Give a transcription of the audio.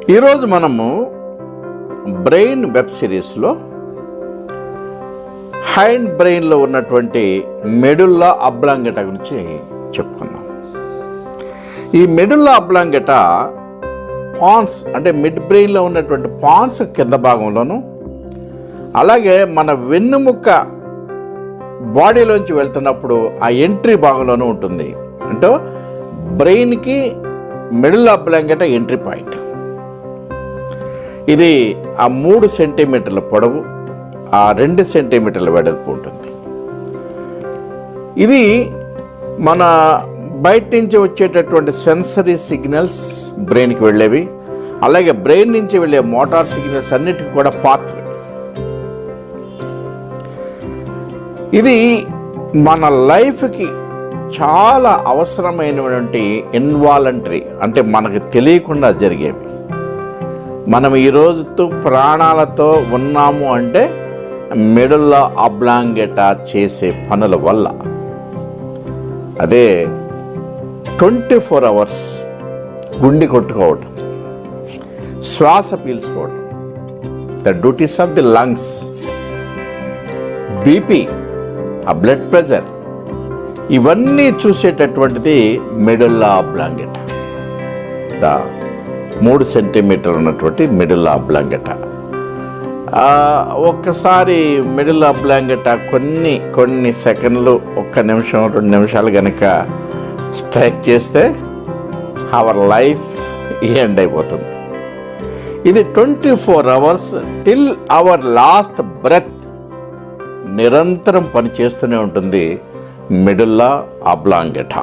ఈరోజు మనము brain web సిరీస్లో హైండ్ బ్రెయిన్లో ఉన్నటువంటి మెడుల్లా అబ్లాంగేటా గురించి చెప్పుకుందాం. ఈ మెడుల్లా అబ్లాంగేటా పాన్స్ అంటే మిడ్ బ్రెయిన్లో ఉన్నటువంటి పాన్స్ కింద భాగంలోను, అలాగే మన వెన్నుముక్క బాడీలోంచి వెళ్తున్నప్పుడు ఆ ఎంట్రీ భాగంలోనూ ఉంటుంది. అంటే బ్రెయిన్కి మెడుల్లా అబ్లాంగేటా ఎంట్రీ పాయింట్. ఇది ఆ 3 సెంటీమీటర్ల పొడవు, ఆ 2 సెంటీమీటర్ల వెడల్పు ఉంటుంది. ఇది మన బయట నుంచి వచ్చేటటువంటి సెన్సరీ సిగ్నల్స్ బ్రెయిన్కి వెళ్ళేవి, అలాగే బ్రెయిన్ నుంచి వెళ్ళే మోటార్ సిగ్నల్స్ అన్నిటికీ కూడా పాత్వే. ఇది మన లైఫ్కి చాలా అవసరమైనటువంటి ఇన్వాలంటరీ, అంటే మనకు తెలియకుండా జరిగేవి. మనం ఈరోజుతో ప్రాణాలతో ఉన్నాము అంటే మెడుల్లా అబ్లాంగేటా చేసే పనుల వల్ల. అదే 24 అవర్స్ గుండె కొట్టుకోవటం, శ్వాస పీల్చుకోవటం, the duties of the lungs, BP, ఆ బ్లడ్ ప్రెషర్, ఇవన్నీ చూసేటటువంటిది మెడుల్లా అబ్లాంగేటా. 3 సెంటీమీటర్లు ఉన్నటువంటి మెడుల్లా అబ్లాంగేటా. ఒక్కసారి మెడుల్లా అబ్లాంగేటా కొన్ని సెకండ్లు, 1 నిమిషం 2 నిమిషాలు కనుక స్ట్రైక్ చేస్తే అవర్ లైఫ్ ఎండ్ అయిపోతుంది. ఇది 24 hours till our last breath నిరంతరం పనిచేస్తూనే ఉంటుంది మెడుల్లా అబ్లాంగేటా.